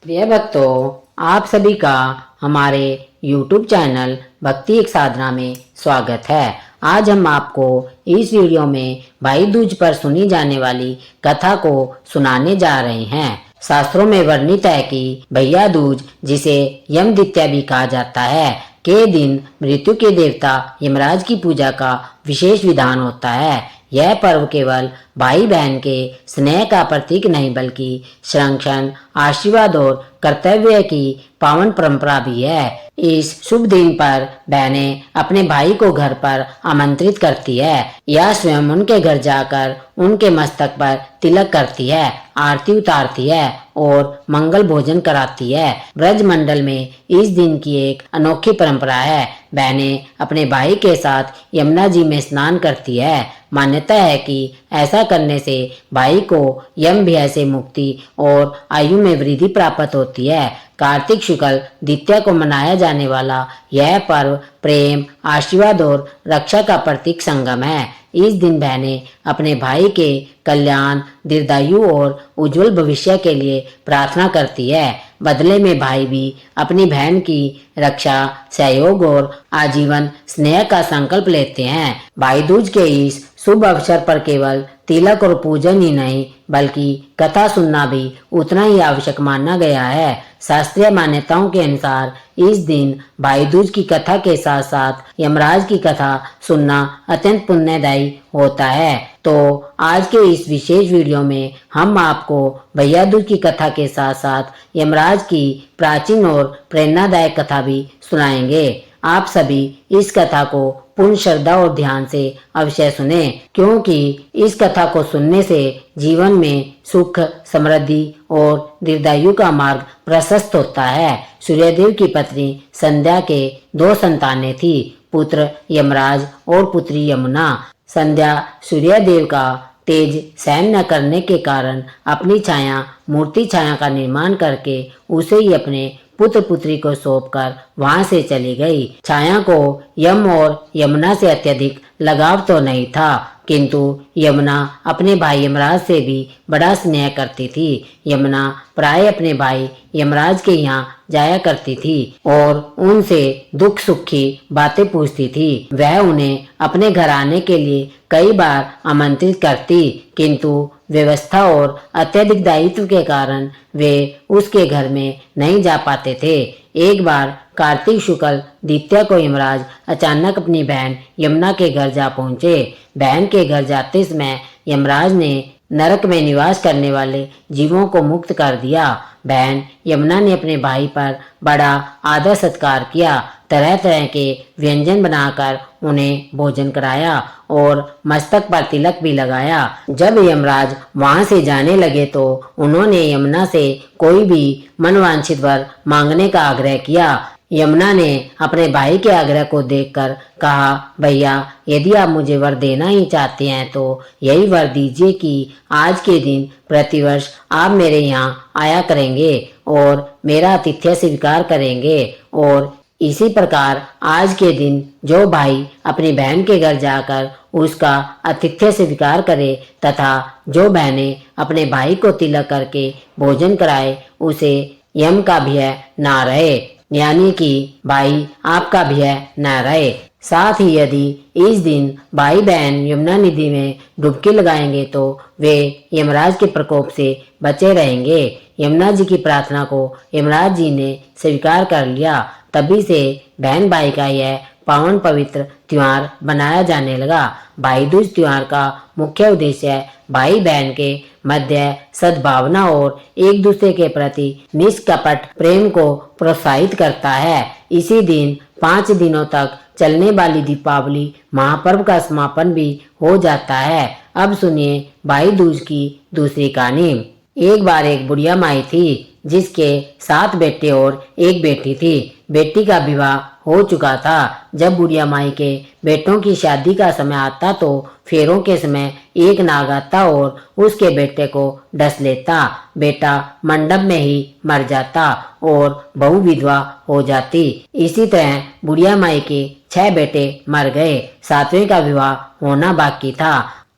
प्रिय भक्तों, आप सभी का हमारे YouTube चैनल भक्ति एक साधना में स्वागत है। आज हम आपको इस वीडियो में भाई दूज पर सुनी जाने वाली कथा को सुनाने जा रहे हैं। शास्त्रों में वर्णित है कि भैया दूज, जिसे यमद्वितीया भी कहा जाता है, के दिन मृत्यु के देवता यमराज की पूजा का विशेष विधान होता है। यह पर्व केवल भाई बहन के स्नेह का प्रतीक नहीं बल्कि संरक्षण, आशीर्वाद और कर्तव्य की पावन परंपरा भी है। इस शुभ दिन पर बहनें अपने भाई को घर पर आमंत्रित करती है या स्वयं उनके घर जाकर उनके मस्तक पर तिलक करती है, आरती उतारती है और मंगल भोजन कराती है। ब्रज मंडल में इस दिन की एक अनोखी परंपरा है। बहनें अपने भाई के साथ यमुना जी में स्नान करती है। मान्यता है कि ऐसा करने से भाई को यम भय से मुक्ति और आयु में वृद्धि प्राप्त होती है। कार्तिक शुक्ल द्वितीया को मनाया जाने वाला यह पर्व प्रेम, आशीर्वाद और रक्षा का प्रतीक संगम है। इस दिन बहनें अपने भाई के कल्याण, दीर्घायु और उज्जवल भविष्य के लिए प्रार्थना करती है। बदले में भाई भी अपनी बहन की रक्षा, सहयोग और आजीवन स्नेह का संकल्प लेते हैं। भाई दूज के इस शुभ अवसर पर केवल तिलक और पूजन ही नहीं बल्कि कथा सुनना भी उतना ही आवश्यक माना गया है। शास्त्रीय मान्यताओं के अनुसार इस दिन भाई दूज की कथा के साथ साथ यमराज की कथा सुनना अत्यंत पुण्यदायी होता है। तो आज के इस विशेष वीडियो में हम आपको भैया दूज की कथा के साथ साथ यमराज की प्राचीन और प्रेरणादायक कथा भी सुनाएंगे। आप सभी इस कथा को पूर्ण श्रद्धा और ध्यान से अवश्य सुने, क्योंकि इस कथा को सुनने से जीवन में सुख, समृद्धि और दीर्घायु का मार्ग प्रशस्त होता है। सूर्यदेव की पत्नी संध्या के 2 संतानें थी, पुत्र यमराज और पुत्री यमुना। संध्या सूर्यदेव का तेज सहन न करने के कारण अपनी छाया, मूर्ति छाया का निर्माण करके उसे ही अपने पुत्र पुत्री को सौंपकर वहां से चली गई। छाया को यम और यमुना से अत्यधिक लगाव तो नहीं था, किंतु यमुना अपने भाई यमराज से भी बड़ा स्नेह करती थी। यमुना प्राय अपने भाई यमराज के यहाँ जाया करती थी और उनसे दुख सुख की बातें पूछती थी। वह उन्हें अपने घर आने के लिए कई बार आमंत्रित करती, किंतु व्यवस्था और अत्यधिक दायित्व के कारण वे उसके घर में नहीं जा पाते थे। एक बार कार्तिक शुक्ल द्वितीया को यमराज अचानक अपनी बहन यमुना के घर जा पहुंचे। बहन के घर जाते समय यमराज ने नरक में निवास करने वाले जीवों को मुक्त कर दिया। बहन यमुना ने अपने भाई पर बड़ा आदर सत्कार किया, तरह तरह के व्यंजन बनाकर उन्हें भोजन कराया और मस्तक पर तिलक भी लगाया। जब यमराज वहां से जाने लगे तो उन्होंने यमुना से कोई भी मनवांछित वर मांगने का आग्रह किया। यमुना ने अपने भाई के आग्रह को देखकर कहा, भैया, यदि आप मुझे वर देना ही चाहते हैं तो यही वर दीजिए कि आज के दिन प्रतिवर्ष आप मेरे यहाँ आया करेंगे और मेरा आतिथ्य स्वीकार करेंगे। और इसी प्रकार आज के दिन जो भाई अपनी बहन के घर जाकर उसका आतिथ्य स्वीकार करे तथा जो बहनें अपने भाई को तिलक करके भोजन कराए, उसे यम का भय ना रहे, यानी कि भाई आपका भय न रहे। साथ ही यदि इस दिन भाई बहन यमुना नदी में डुबकी लगाएंगे तो वे यमराज के प्रकोप से बचे रहेंगे। यमुना जी की प्रार्थना को यमराज जी ने स्वीकार कर लिया। तभी से बहन भाई का यह पावन पवित्र त्योहार बनाया जाने लगा। भाई दूज त्योहार का मुख्य उद्देश्य भाई बहन के मध्य सद्भावना और एक दूसरे के प्रति निष्कपट प्रेम को प्रोत्साहित करता है। इसी दिन 5 दिनों तक चलने वाली दीपावली महापर्व का समापन भी हो जाता है। अब सुनिए भाई दूज की दूसरी कहानी। एक बार एक बुढ़िया माई थी जिसके 7 बेटे और 1 बेटी थी। बेटी का विवाह हो चुका था। जब बुढ़िया माई के बेटों की शादी का समय आता तो फेरों के समय एक नाग आता और उसके बेटे को डस लेता। बेटा मंडप में ही मर जाता और बहू विधवा हो जाती। इसी तरह बुढ़िया माई के 6 बेटे मर गए। 7वें का विवाह होना बाकी था।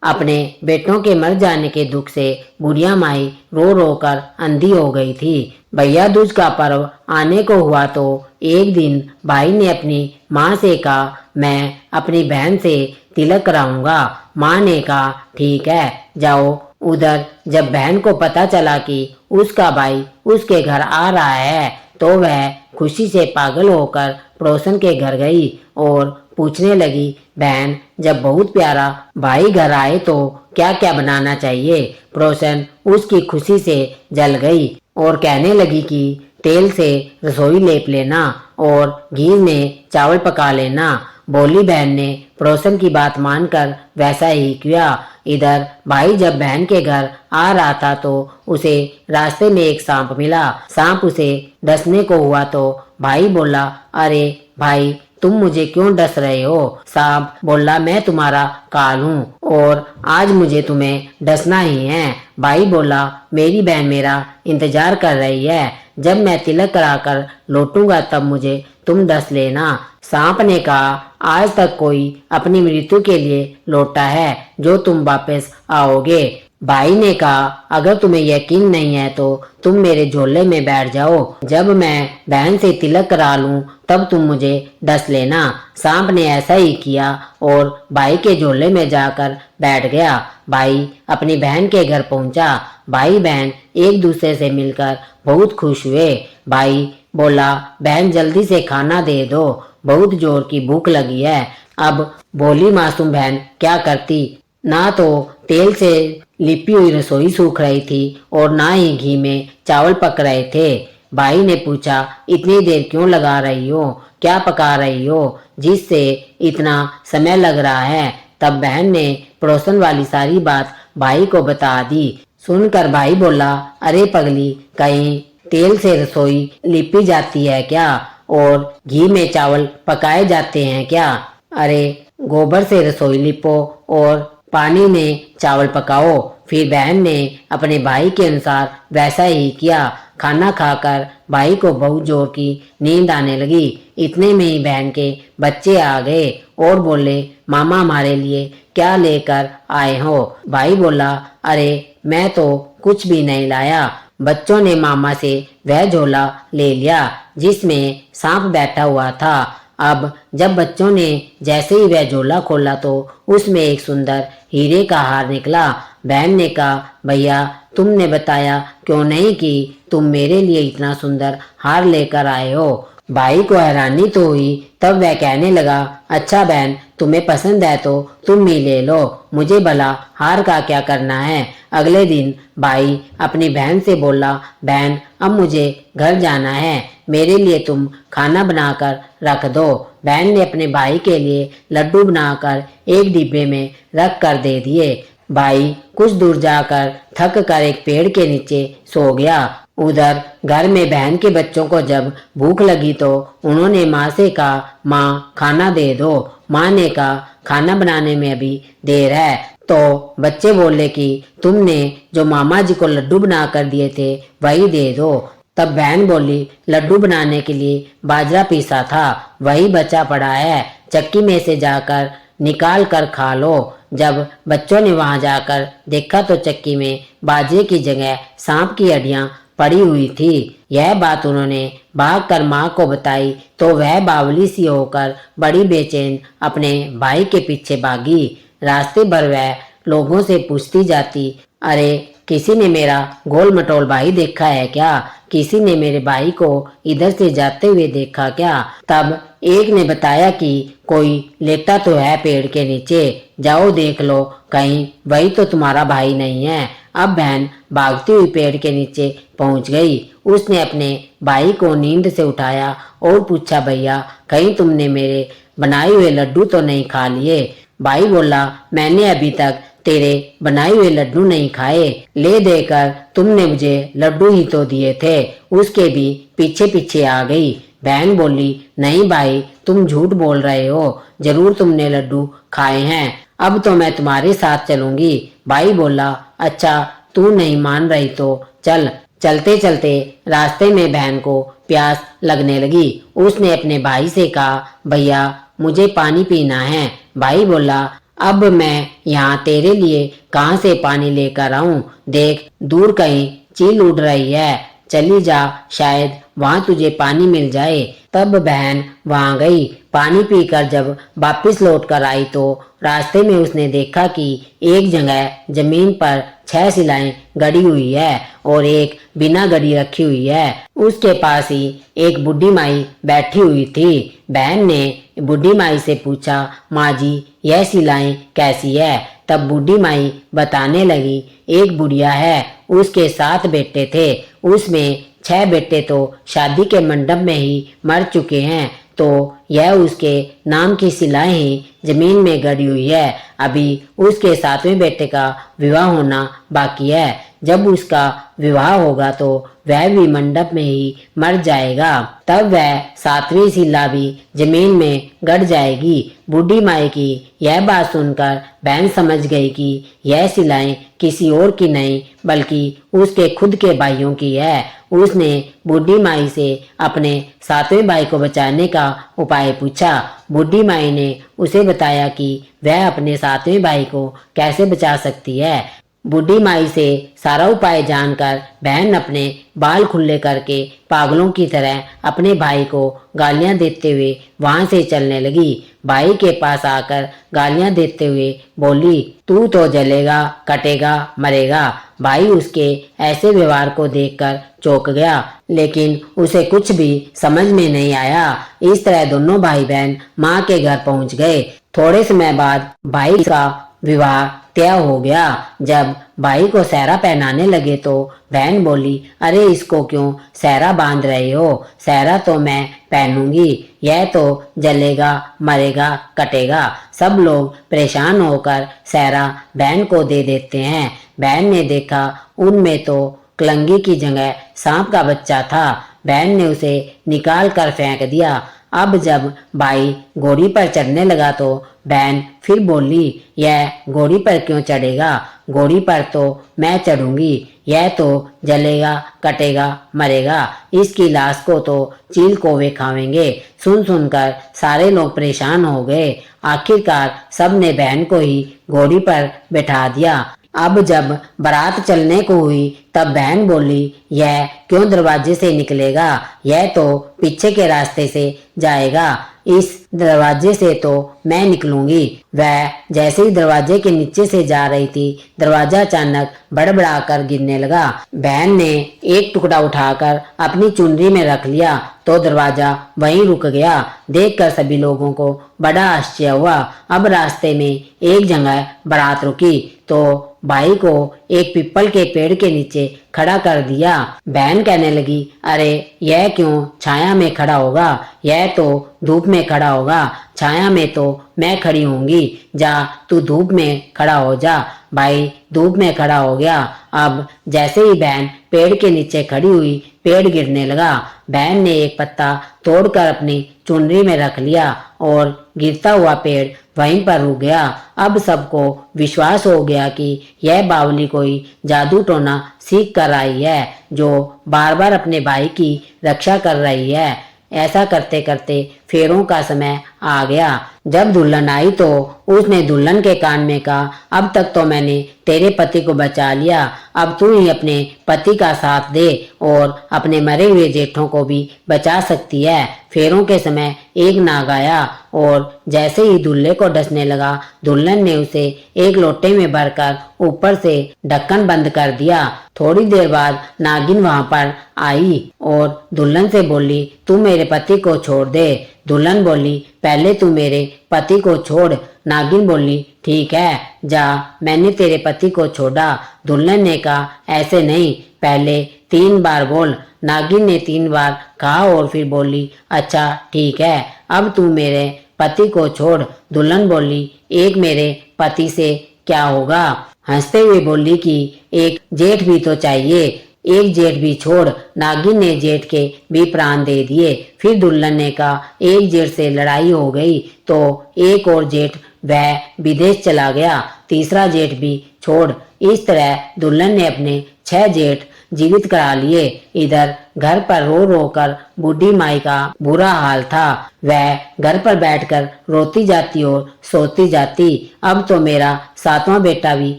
अपने बेटों के मर जाने के दुख से बुढ़िया माई रो रो कर अंधी हो गई थी। भैया दूज का पर्व आने को हुआ तो एक दिन भाई ने अपनी माँ से कहा, मैं अपनी बहन से तिलक कराऊंगा। माँ ने कहा, ठीक है जाओ। उधर जब बहन को पता चला कि उसका भाई उसके घर आ रहा है तो वह खुशी से पागल होकर पड़ोसन के घर गई और पूछने लगी, बहन जब बहुत प्यारा भाई घर आए तो क्या क्या बनाना चाहिए। पड़ोसन उसकी खुशी से जल गई और कहने लगी कि तेल से रसोई लेप लेना और घी में चावल पका लेना। भोली बहन ने पड़ोसन की बात मानकर वैसा ही किया। इधर भाई जब बहन के घर आ रहा था तो उसे रास्ते में एक सांप मिला। सांप उसे डसने को हुआ तो भाई बोला, अरे भाई तुम मुझे क्यों डस रहे हो। सांप बोला, मैं तुम्हारा काल हूँ और आज मुझे तुम्हें डसना ही है। भाई बोला, मेरी बहन मेरा इंतजार कर रही है, जब मैं तिलक कराकर लौटूंगा तब मुझे तुम डस लेना। सांप ने कहा, आज तक कोई अपनी मृत्यु के लिए लौटा है जो तुम वापस आओगे। भाई ने कहा, अगर तुम्हें यकीन नहीं है तो तुम मेरे झोले में बैठ जाओ, जब मैं बहन से तिलक करा लूं तब तुम मुझे डस लेना। सांप ने ऐसा ही किया और भाई के झोले में जाकर बैठ गया। भाई अपनी बहन के घर पहुंचा। भाई बहन एक दूसरे से मिलकर बहुत खुश हुए। भाई बोला, बहन जल्दी से खाना दे दो, बहुत जोर की भूख लगी है। अब भोली मासूम बहन क्या करती, ना तो तेल से लिपी हुई रसोई सूख रही थी और ना ही घी में चावल पक रहे थे। भाई ने पूछा, इतनी देर क्यों लगा रही हो, क्या पका रही हो जिससे इतना समय लग रहा है। तब बहन ने पड़ोसन वाली सारी बात भाई को बता दी। सुनकर भाई बोला, अरे पगली, कहीं तेल से रसोई लिपी जाती है क्या और घी में चावल पकाए जाते हैं क्या। अरे गोबर से रसोई लिपो और पानी में चावल पकाओ। फिर बहन ने अपने भाई के अनुसार वैसा ही किया। खाना खाकर भाई को बहुत जोर की नींद आने लगी। इतने में ही बहन के बच्चे आ गए और बोले, मामा हमारे लिए क्या लेकर आए हो। भाई बोला, अरे मैं तो कुछ भी नहीं लाया। बच्चों ने मामा से वह झोला ले लिया जिसमें सांप बैठा हुआ था। अब जब बच्चों ने जैसे ही वह झोला खोला तो उसमें एक सुंदर हीरे का हार निकला। बहन ने कहा, भैया तुमने बताया क्यों नहीं कि तुम मेरे लिए इतना सुंदर हार लेकर आए हो। भाई को हैरानी तो हुई। तब वह कहने लगा, अच्छा बहन तुम्हें पसंद है तो तुम ही ले लो, मुझे भला हार का क्या करना है। अगले दिन भाई अपनी बहन से बोला, बहन अब मुझे घर जाना है, मेरे लिए तुम खाना बनाकर रख दो। बहन ने अपने भाई के लिए लड्डू बनाकर एक डिब्बे में रख कर दे दिए। भाई कुछ दूर जाकर थक कर एक पेड़ के नीचे सो गया। उधर घर में बहन के बच्चों को जब भूख लगी तो उन्होंने माँ से कहा, माँ खाना दे दो। माँ ने कहा, खाना बनाने में अभी देर है। तो बच्चे बोले कि तुमने जो मामा जी को लड्डू बना कर दिए थे वही दे दो। तब बहन बोली, लड्डू बनाने के लिए बाजरा पीसा था, वही बचा पड़ा है, चक्की में से जाकर निकाल कर खा लो। जब बच्चों ने वहां जाकर देखा तो चक्की में बाजरे की जगह सांप की हड्डियां पड़ी हुई थी। यह बात उन्होंने भागकर माँ को बताई तो वह बावली सी होकर बड़ी बेचैन अपने भाई के पीछे भागी। रास्ते भर वह लोगों से पूछती जाती, अरे किसी ने मेरा गोल मटोल भाई देखा है क्या, किसी ने मेरे भाई को इधर से जाते हुए देखा क्या। तब एक ने बताया कि कोई लेटा तो है पेड़ के नीचे, जाओ देख लो, कहीं वही तो तुम्हारा भाई नहीं है। अब बहन भागती हुई पेड़ के नीचे पहुंच गई। उसने अपने भाई को नींद से उठाया और पूछा, भैया कहीं तुमने मेरे बनाए हुए लड्डू तो नहीं खा लिए। भाई बोला, मैंने अभी तक तेरे बनाए हुए लड्डू नहीं खाए, ले देकर तुमने मुझे लड्डू ही तो दिए थे, उसके भी पीछे पीछे आ गई। बहन बोली, नहीं भाई तुम झूठ बोल रहे हो, जरूर तुमने लड्डू खाए हैं, अब तो मैं तुम्हारे साथ चलूंगी। भाई बोला, अच्छा तू नहीं मान रही तो चल। चलते चलते रास्ते में बहन को प्यास लगने लगी। उसने अपने भाई से कहा, भैया मुझे पानी पीना है। भाई बोला, अब मैं यहाँ तेरे लिए कहाँ से पानी लेकर आऊं? देख दूर कहीं चील उड़ रही है, चली जा, शायद वहां तुझे पानी मिल जाए। तब बहन वहां गई। पानी पीकर जब वापस लौट कर आई तो रास्ते में उसने देखा कि एक जगह जमीन पर 6 सिलाएं गड़ी हुई है और एक बिना गड़ी रखी हुई है। उसके पास ही एक बुढ़ी माई बैठी हुई थी। बहन ने बुढ़ी माई से पूछा, माँ जी यह सिलाएं कैसी है? तब बुढ़ी माई बताने लगी, एक बुढ़िया है, उसके 7 बेटे थे, उसमें 6 बेटे तो शादी के मंडप में ही मर चुके हैं, तो यह उसके नाम की सिलाई ही जमीन में गड़ी हुई है। अभी उसके 7वें बेटे का विवाह होना बाकी है। जब उसका विवाह होगा तो वह भी मंडप में ही मर जाएगा, तब वह 7वीं सिला भी जमीन में गड़ जाएगी। बूढ़ी माई की यह बात सुनकर बहन समझ गई कि यह सिलाएं किसी और की नहीं बल्कि उसके खुद के भाइयों की है। उसने बूढ़ी माई से अपने 7वें भाई को बचाने का उपाय पूछा। बूढ़ी माई ने उसे बताया कि वह अपने 7वें भाई को कैसे बचा सकती है। बूढ़ी माई से सारा उपाय जानकर बहन अपने बाल खुले करके पागलों की तरह अपने भाई को गालियां देते हुए वहां से चलने लगी। भाई के पास आकर गालियां देते हुए बोली, तू तो जलेगा, कटेगा, मरेगा। भाई उसके ऐसे व्यवहार को देखकर चौंक गया, लेकिन उसे कुछ भी समझ में नहीं आया। इस तरह दोनों भाई बहन माँ के घर पहुंच गए। थोड़े समय बाद भाई का विवाह तय हो गया। जब भाई को सेहरा पहनाने लगे तो बहन बोली, अरे इसको क्यों सेहरा बांध रहे हो? सेहरा तो मैं पहनूंगी, यह तो जलेगा, मरेगा, कटेगा। सब लोग परेशान होकर सेहरा बहन को दे देते हैं। बहन ने देखा उनमें तो कलंगी की जगह सांप का बच्चा था। बहन ने उसे निकाल कर फेंक दिया। अब जब भाई घोड़ी पर चढ़ने लगा तो बहन फिर बोली, यह घोड़ी पर क्यों चढ़ेगा? घोड़ी पर तो मैं चढ़ूंगी, यह तो जलेगा, कटेगा, मरेगा। इसकी लाश को तो चील कौवे खावेंगे। सुन सुनकर सारे लोग परेशान हो गए। आखिरकार सब ने बहन को ही घोड़ी पर बैठा दिया। अब जब बारात चलने को हुई तब बहन बोली, यह क्यों दरवाजे से निकलेगा? यह तो पीछे के रास्ते से जाएगा। इस दरवाजे से तो मैं निकलूंगी। वह जैसे ही दरवाजे के नीचे से जा रही थी, दरवाजा अचानक बड़बड़ाकर गिरने लगा। बहन ने एक टुकड़ा उठाकर अपनी चुनरी में रख लिया तो दरवाजा वहीं रुक गया। देखकर सभी लोगों को बड़ा आश्चर्य हुआ। अब रास्ते में एक जगह बारात रुकी तो भाई को एक पीपल के पेड़ के नीचे खड़ा कर दिया। बहन कहने लगी, अरे यह क्यों छाया में खड़ा होगा? यह तो धूप में खड़ा होगा। छाया में तो मैं खड़ी होंगी, जा तू धूप में खड़ा हो जा। भाई धूप में खड़ा हो गया। अब जैसे ही बहन पेड़ के नीचे खड़ी हुई, पेड़ गिरने लगा। बहन ने एक पत्ता तोड़कर अपनी चुनरी में रख लिया और गिरता हुआ पेड़ वहीं पर रुक गया। अब सबको विश्वास हो गया कि यह बावली कोई जादू टोना सीख कर आई है, जो बार बार अपने भाई की रक्षा कर रही है। ऐसा करते करते फेरों का समय आ गया। जब दुल्हन आई तो उसने दुल्हन के कान में कहा, अब तक तो मैंने तेरे पति को बचा लिया, अब तू ही अपने पति का साथ दे और अपने मरे हुए जेठों को भी बचा सकती है। फेरों के समय एक नाग आया और जैसे ही दूल्हे को डसने लगा, दुल्हन ने उसे एक लोटे में भरकर ऊपर से ढक्कन बंद कर दिया। थोड़ी देर बाद नागिन वहां पर आई और दुल्हन से बोली, तू मेरे पति को छोड़ दे। दुल्हन बोली, पहले तू मेरे पति को छोड़। नागिन बोली, ठीक है, जा, मैंने तेरे पति को छोड़ा। दुल्हन ने कहा, ऐसे नहीं, पहले 3 बार बोल। नागिन ने 3 बार कहा और फिर बोली, अच्छा ठीक है, अब तू मेरे पति को छोड़। दुल्हन बोली, एक मेरे पति से क्या होगा? हंसते हुए बोली कि एक जेठ भी तो चाहिए, एक जेठ भी छोड़। नागिन ने जेठ के भी प्राण दे दिए। फिर दुल्हन ने कहा, एक जेठ से लड़ाई हो गई तो एक और जेठ वह विदेश चला गया, तीसरा जेठ भी छोड़। इस तरह दुल्हन ने अपने 6 जेठ जीवित करा लिए। इधर घर पर रो रो कर बूढ़ी माई का बुरा हाल था। वह घर पर बैठकर रोती जाती और सोती जाती, अब तो मेरा 7वां बेटा भी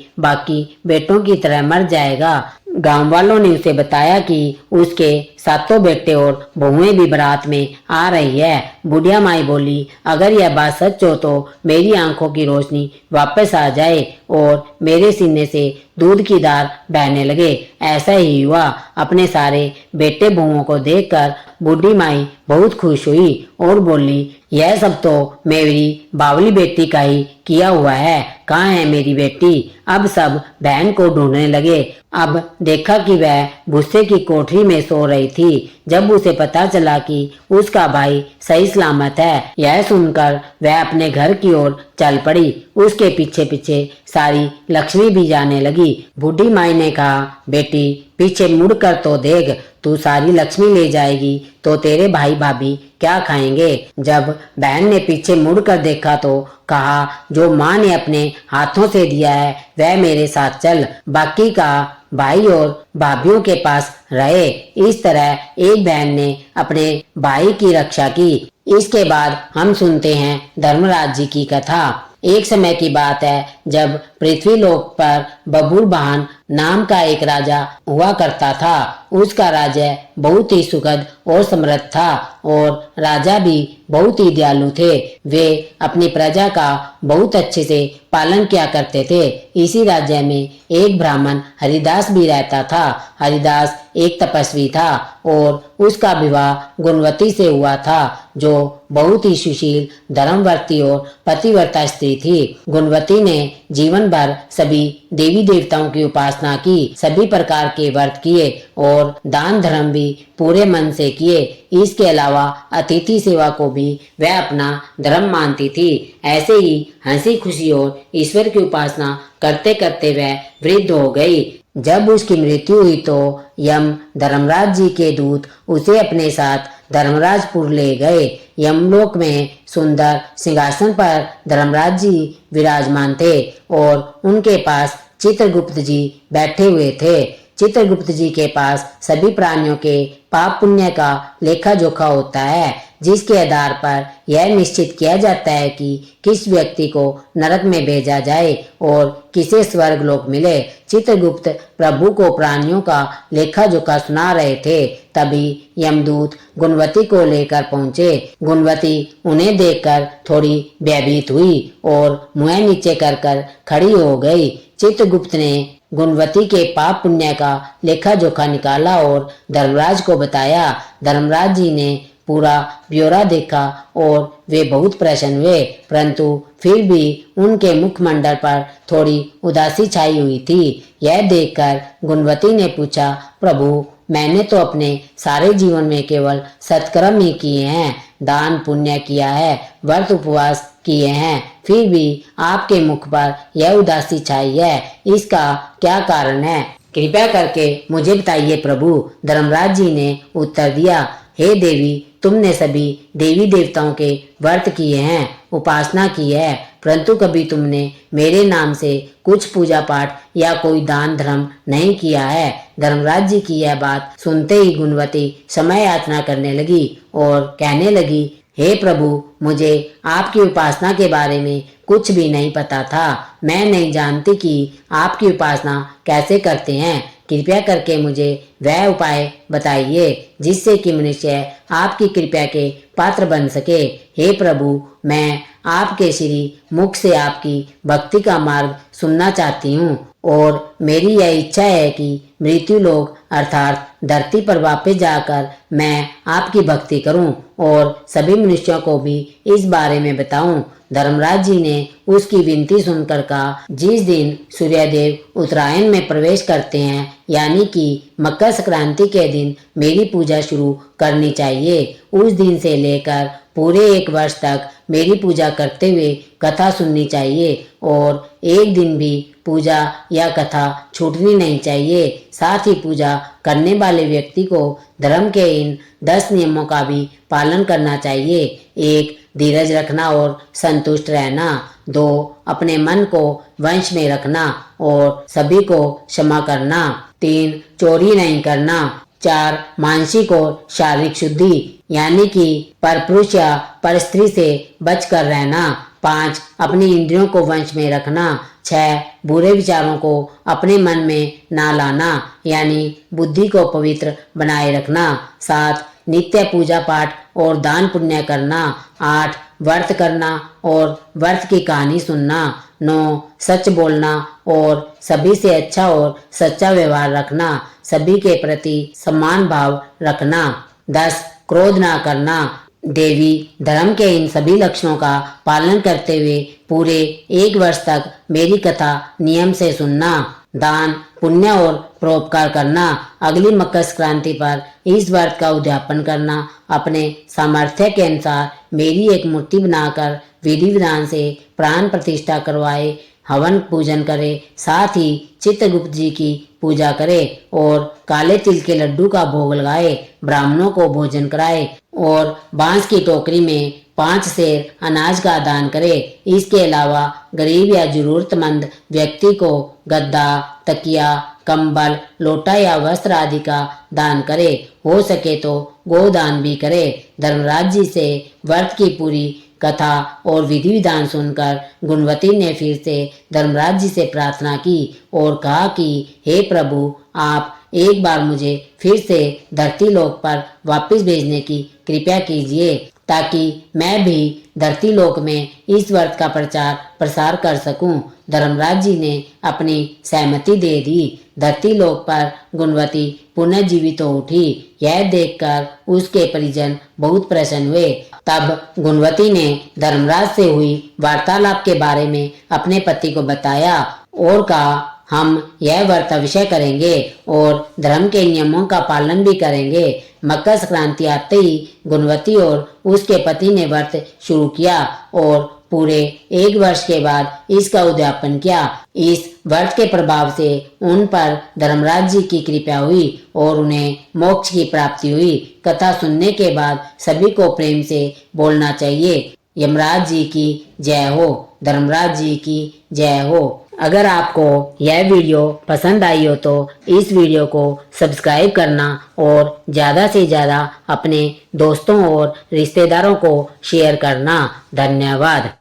बाकी बेटों की तरह मर जाएगा। गांव वालों ने उसे बताया कि उसके 7 बेटे और बहुएं भी बारात में आ रही है। बुढ़िया माई बोली, अगर यह बात सच हो तो मेरी आंखों की रोशनी वापस आ जाए और मेरे सीने से दूध की धार बहने लगे। ऐसा ही हुआ। अपने सारे बेटे बहुओं को देखकर बूढ़ी माई बहुत खुश हुई और बोली, यह सब तो मेरी बावली बेटी का ही किया हुआ है। कहाँ है मेरी बेटी? अब सब बहन को ढूंढने लगे। अब देखा कि वह भूसे की कोठरी में सो रही थी। जब उसे पता चला कि उसका भाई सही सलामत है, यह सुनकर वह अपने घर की ओर चल पड़ी। उसके पीछे पीछे सारी लक्ष्मी भी जाने लगी। बूढ़ी माई ने कहा, बेटी पीछे मुड़कर तो देख, तू सारी लक्ष्मी ले जाएगी तो तेरे भाई भाभी क्या खाएंगे? जब बहन ने पीछे मुड़कर देखा तो कहा, जो माँ ने अपने हाथों से दिया है वह मेरे साथ चल, बाकी का भाई और भाभीयों के पास रहे। इस तरह एक बहन ने अपने भाई की रक्षा की। इसके बाद हम सुनते हैं धर्मराज जी की कथा। एक समय की बात है जब पृथ्वीलोक पर बबूल नाम का एक राजा हुआ करता था। उसका राज्य बहुत ही सुखद और समृद्ध था और राजा भी बहुत ही दयालु थे। वे अपनी प्रजा का बहुत अच्छे से पालन किया करते थे। इसी राज्य में एक ब्राह्मण हरिदास भी रहता था। हरिदास एक तपस्वी था और उसका विवाह गुणवती से हुआ था, जो बहुत ही सुशील, धर्मवर्ती और पतिव्रता स्त्री थी। गुणवती ने जीवन भर सभी देवी देवताओं की उपासना की, सभी प्रकार के व्रत किए और दान धर्म भी पूरे मन से किए। इसके अलावा अतिथि सेवा को भी वह अपना धर्म मानती थी। ऐसे ही हंसी खुशी और ईश्वर की उपासना करते करते वह वृद्ध हो गई। जब उसकी मृत्यु हुई तो यम धर्मराज जी के दूत उसे अपने साथ धर्मराजपुर ले गए। यमलोक में सुंदर सिंहासन पर धर्मराज जी विराजमान थे और उनके पास चित्रगुप्त जी बैठे हुए थे। चित्रगुप्त जी के पास सभी प्राणियों के पाप पुण्य का लेखा जोखा होता है, जिसके आधार पर यह निश्चित किया जाता है कि किस व्यक्ति को नरक में भेजा जाए और किसे स्वर्ग लोक मिले। चित्रगुप्त प्रभु को प्राणियों का लेखा जोखा सुना रहे थे। तभी यमदूत गुणवती को लेकर पहुंचे। गुणवती उन्हें देखकर थोड़ी भयभीत हुई और मुंह नीचे कर खड़ी हो गई। चित्रगुप्त ने गुणवती के पाप पुण्य का लेखा जोखा निकाला और धर्मराज को बताया। धर्मराज जी ने पूरा ब्यौरा देखा और वे बहुत प्रसन्न हुए, परंतु फिर भी उनके मुखमंडल पर थोड़ी उदासी छाई हुई थी। यह देखकर गुणवती ने पूछा, प्रभु मैंने तो अपने सारे जीवन में केवल सत्कर्म ही किए हैं, दान पुण्य किया है, व्रत उपवास किए हैं, फिर भी आपके मुख पर यह उदासी छाई है, इसका क्या कारण है? कृपया करके मुझे बताइए प्रभु। धर्मराज जी ने उत्तर दिया, हे देवी, तुमने सभी देवी देवताओं के व्रत किए हैं, उपासना की है, परंतु कभी तुमने मेरे नाम से कुछ पूजा पाठ या कोई दान धर्म नहीं किया है। धर्मराज जी की यह बात सुनते ही गुणवती समय याचना करने लगी और कहने लगी, हे प्रभु, मुझे आपकी उपासना के बारे में कुछ भी नहीं पता था। मैं नहीं जानती कि आपकी उपासना कैसे करते हैं। कृपया करके मुझे वह उपाय बताइए जिससे कि मनुष्य आपकी कृपा के पात्र बन सके। हे प्रभु, मैं आपके श्री मुख से आपकी भक्ति का मार्ग सुनना चाहती हूँ और मेरी यह इच्छा है कि मृत्यु लोक अर्थात धरती पर वापस जाकर मैं आपकी भक्ति करूं और सभी मनुष्यों को भी इस बारे में बताऊं। धर्मराज जी ने उसकी विनती सुनकर कहा, जिस दिन सूर्यदेव उत्तरायण में प्रवेश करते हैं, यानी कि मकर संक्रांति के दिन मेरी पूजा शुरू करनी चाहिए। उस दिन से लेकर पूरे 1 वर्ष तक मेरी पूजा करते हुए कथा सुननी चाहिए और एक दिन भी पूजा या कथा छूटनी नहीं चाहिए। साथ ही पूजा करने वाले व्यक्ति को धर्म के इन 10 नियमों का भी पालन करना चाहिए। 1. धीरज रखना और संतुष्ट रहना। 2. अपने मन को वश में रखना और सभी को क्षमा करना। 3. चोरी नहीं करना। 4. मानसिक और शारीरिक शुद्धि यानी कि परपुरुष या पर स्त्री से बचकर रहना। 5. अपनी इंद्रियों को वश में रखना। 6. बुरे विचारों को अपने मन में ना लाना यानी बुद्धि को पवित्र बनाए रखना। 7. नित्य पूजा पाठ और दान पुण्य करना। 8. व्रत करना और व्रत की कहानी सुनना। 9. सच बोलना और सभी से अच्छा और सच्चा व्यवहार रखना, सभी के प्रति सम्मान भाव रखना। 10. क्रोध ना करना। देवी धर्म के इन सभी लक्षणों का पालन करते हुए पूरे 1 वर्ष तक मेरी कथा नियम से सुनना। दान पुण्य और परोपकार करना। अगली मकर संक्रांति पर इस व्रत का उद्यापन करना। अपने सामर्थ्य के अनुसार मेरी एक मूर्ति बनाकर विधि विधान से प्राण प्रतिष्ठा करवाए, हवन पूजन करे, साथ ही चित्रगुप्त जी की पूजा करे और काले तिल के लड्डू का भोग लगाए, ब्राह्मणों को भोजन कराए और बांस की टोकरी में 5 सेर अनाज का दान करे। इसके अलावा गरीब या जरूरतमंद व्यक्ति को गद्दा, तकिया, कंबल, लोटा या वस्त्र आदि का दान करे। हो सके तो गोदान भी करे। धर्मराज जी से व्रत की पूरी कथा और विधि विधान सुनकर गुणवती ने फिर से धर्मराज जी से प्रार्थना की और कहा कि हे प्रभु, आप एक बार मुझे फिर से धरती लोक पर वापस भेजने की कृपा कीजिए ताकि मैं भी धरती लोक में इस व्रत का प्रचार प्रसार कर सकूं। धर्मराज जी ने अपनी सहमति दे दी। धरती लोक पर गुणवती पुनः जीवित हो उठी। यह देखकर उसके परिजन बहुत प्रसन्न हुए। तब गुणवती ने धर्मराज से हुई वार्तालाप के बारे में अपने पति को बताया और कहा, हम यह व्रत अवश्य करेंगे और धर्म के नियमों का पालन भी करेंगे। मकर संक्रांति आते ही गुणवती और उसके पति ने व्रत शुरू किया और पूरे 1 वर्ष के बाद इसका उद्यापन किया। इस व्रत के प्रभाव से उन पर धर्मराज जी की कृपा हुई और उन्हें मोक्ष की प्राप्ति हुई। कथा सुनने के बाद सभी को प्रेम से बोलना चाहिए, यमराज जी की जय हो, धर्मराज जी की जय हो। अगर आपको यह वीडियो पसंद आई हो तो इस वीडियो को सब्सक्राइब करना और ज़्यादा से ज़्यादा अपने दोस्तों और रिश्तेदारों को शेयर करना। धन्यवाद।